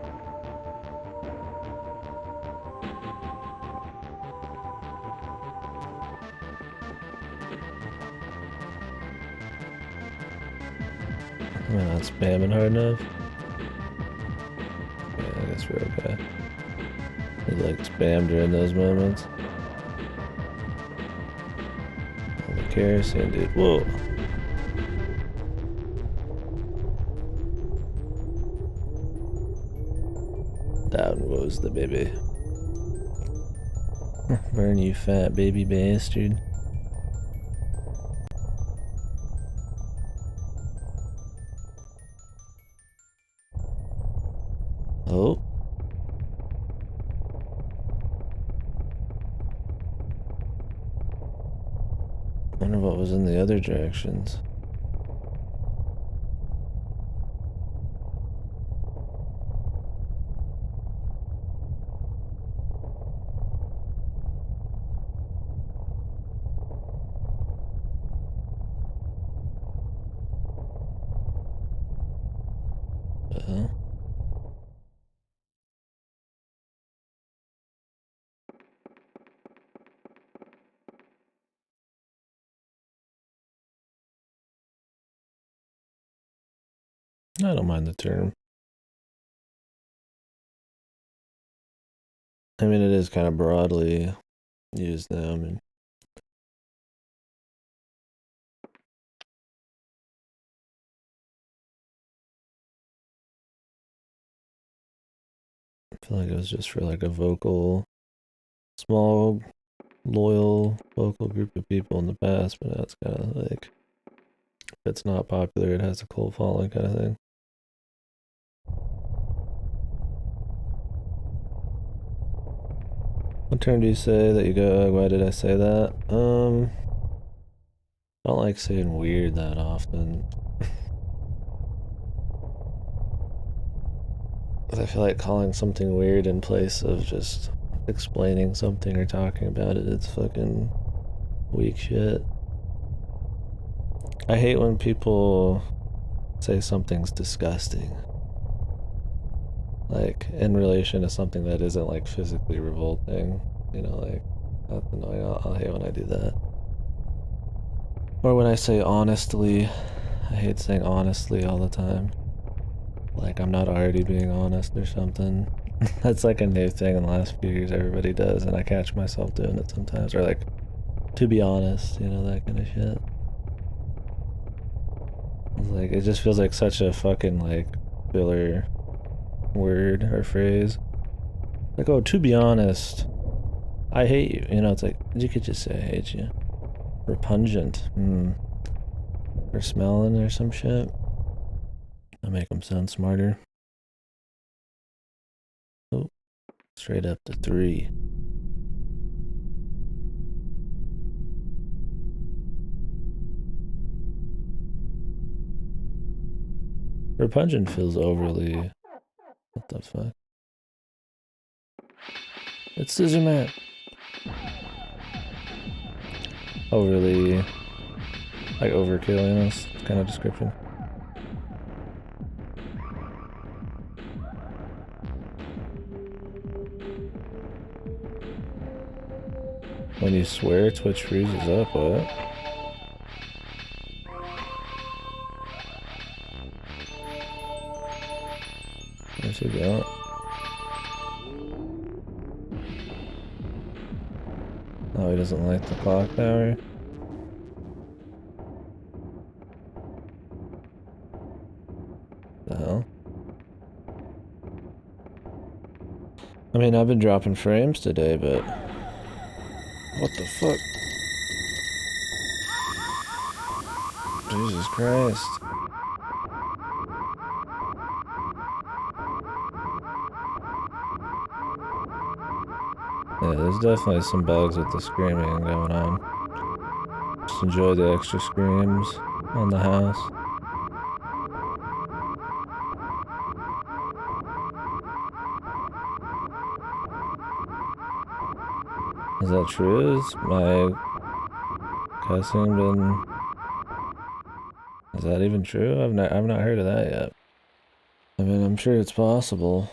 Am I not spamming hard enough? Yeah, I guess we're okay. They like spam during those moments. All the kerosene, dude. Whoa. Down goes the baby. Burn, you fat baby bastard. Oh. Wonder what was in the other directions. Well, I don't mind the term. I mean, it is kind of broadly used now. I mean, I feel like it was just for like a small, loyal, vocal group of people in the past, but now it's kind of like, if it's not popular, it has a cult following kind of thing. What term do you say that you go, why did I say that? I don't like saying weird that often. I feel like calling something weird in place of just explaining something or talking about it, it's fucking weak shit. I hate when people say something's disgusting. Like, in relation to something that isn't, like, physically revolting. You know, like, that's annoying. I'll hate when I do that. Or when I say honestly. I hate saying honestly all the time. Like, I'm not already being honest or something. That's like a new thing in the last few years everybody does, and I catch myself doing it sometimes. Or like, to be honest, you know, that kind of shit. It's like, it just feels like such a fucking, like, filler word or phrase. Like, oh, to be honest, I hate you. You know, it's like, you could just say I hate you. Repugnant. Or smelling or some shit. I make them sound smarter. Oh, straight up to 3. Repugnant feels overly... What the fuck? It's Scissor Man. Overly... Like overkill, you know, kind of description. When you swear, Twitch freezes up, what? Where's he going? Oh, he doesn't like the clock tower? The hell? I mean, I've been dropping frames today, but... What the fuck? Jesus Christ. Yeah, there's definitely some bugs with the screaming going on. Just enjoy the extra screams on the house. Is that true? Is my cussing been... Is that even true? I've not heard of that yet. I mean, I'm sure it's possible.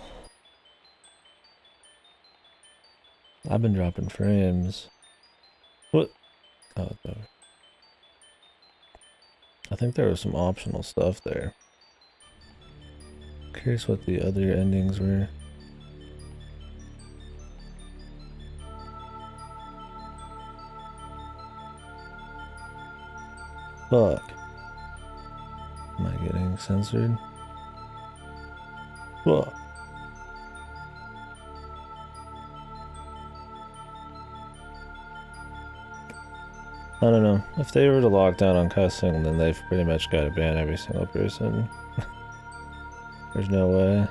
I've been dropping frames. What? Oh, it's over. I think there was some optional stuff there. Curious what the other endings were. Fuck. Am I getting censored? Fuck. I don't know. If they were to lock down on cussing, then they've pretty much got to ban every single person. There's no way.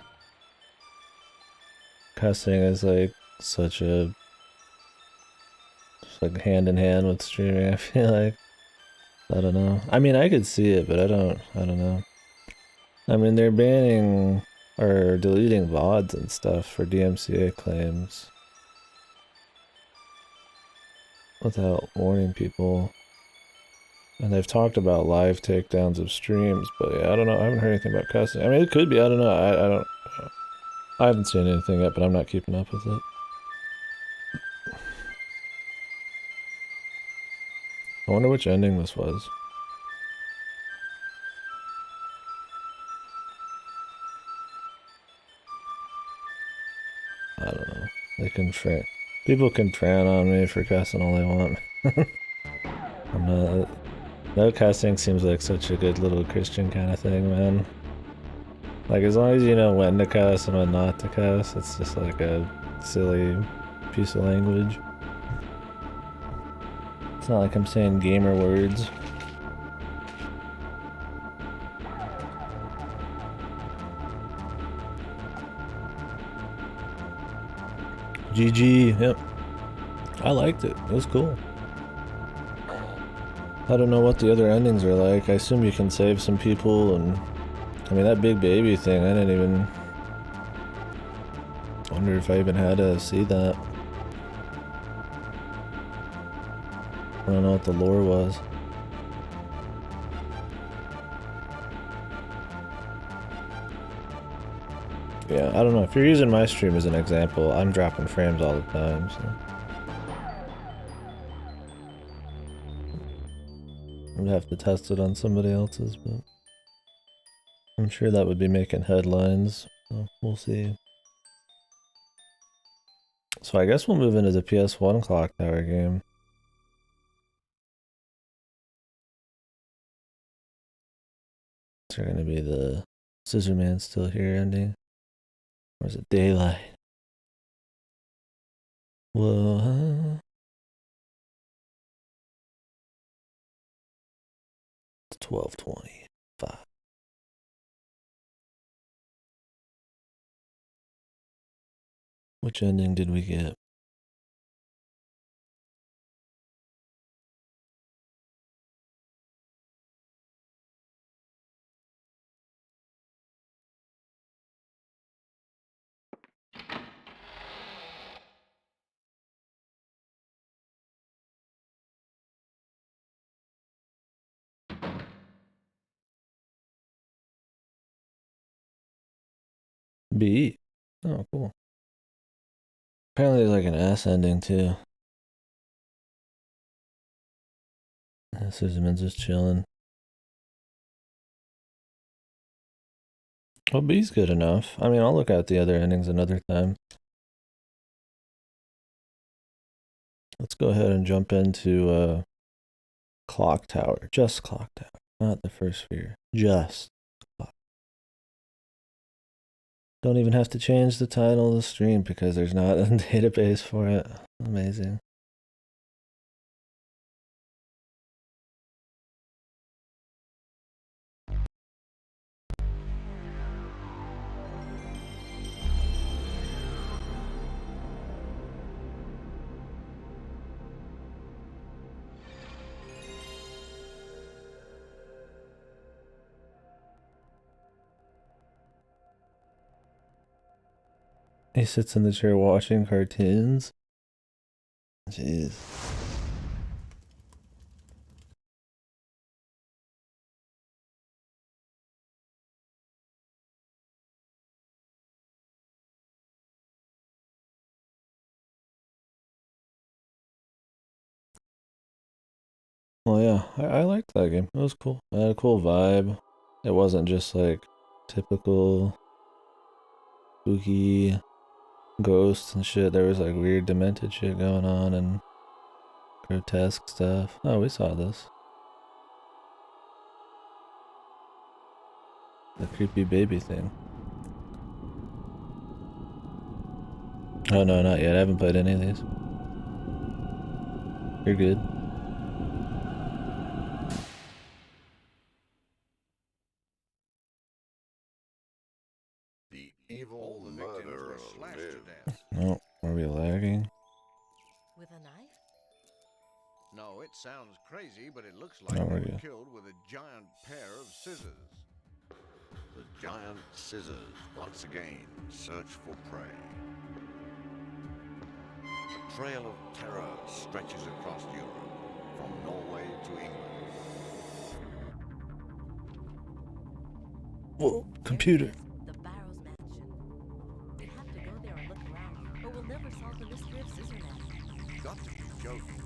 Cussing is like such a... Just like hand in hand with streaming, I feel like. I don't know. I mean, I could see it, but I don't know. I mean, they're banning or deleting VODs and stuff for DMCA claims without warning people. And they've talked about live takedowns of streams, but yeah, I don't know. I haven't heard anything about cussing. I mean, it could be. I don't know. I haven't seen anything yet, but I'm not keeping up with it. I wonder which ending this was. I don't know. They can people can frown on me for cussing all they want. I'm not... No cussing seems like such a good little Christian kind of thing, man. Like, as long as you know when to cuss and when not to cuss, it's just like a silly piece of language. It's not like I'm saying gamer words. GG, yep. I liked it. It was cool. I don't know what the other endings are like. I assume you can save some people, and I mean that big baby thing, I didn't even wonder if I even had to see that. I don't know what the lore was. Yeah, I don't know. If you're using my stream as an example, I'm dropping frames all the time, so I'd have to test it on somebody else's, but I'm sure that would be making headlines, so we'll see. So I guess we'll move into the PS1 Clock Tower game. Is there gonna be the Scissor Man still here ending? Or is it daylight? Whoa. It's 12:25. Which ending did we get? B. Oh, cool. Apparently there's like an S ending too. Scissorman's just chilling. Well, B's good enough. I mean, I'll look at the other endings another time. Let's go ahead and jump into Clock Tower. Just Clock Tower. Not the first sphere. Just Clock. Don't even have to change the title of the stream because there's not a database for it. Amazing. He sits in the chair watching cartoons. Jeez. Well, yeah, I liked that game. It was cool. It had a cool vibe. It wasn't just like typical spooky ghosts and shit. There was like weird demented shit going on and grotesque stuff. Oh, we saw this. The creepy baby thing. Oh no, not yet. I haven't played any of these. You're good. The evil murderer lives. No, are we lagging? With a knife? No, it sounds crazy, but it looks like Oh, they we're were good. killed with a giant pair of scissors. The giant scissors once again search for prey. A trail of terror stretches across Europe, from Norway to England. Whoa, computer. The Barrows Mansion. We have to go there and look around, or we'll never solve the mystery of Scissorman. You've got to be joking.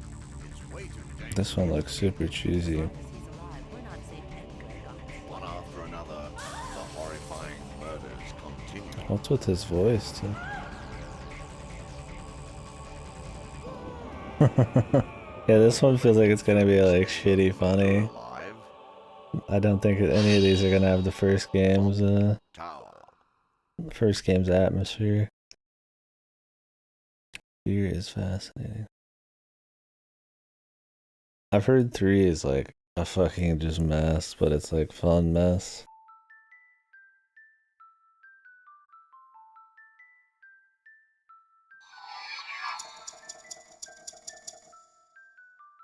It's way too dangerous. This one looks super cheesy. As long as he's alive, we're not safe anywhere. One after another, the horrifying murders continue. What's with his voice, too? Yeah, this one feels like it's gonna be like shitty funny. Alive. I don't think any of these are gonna have the first game's atmosphere. Fear is fascinating. I've heard 3 is like a fucking just mess, but it's like fun mess.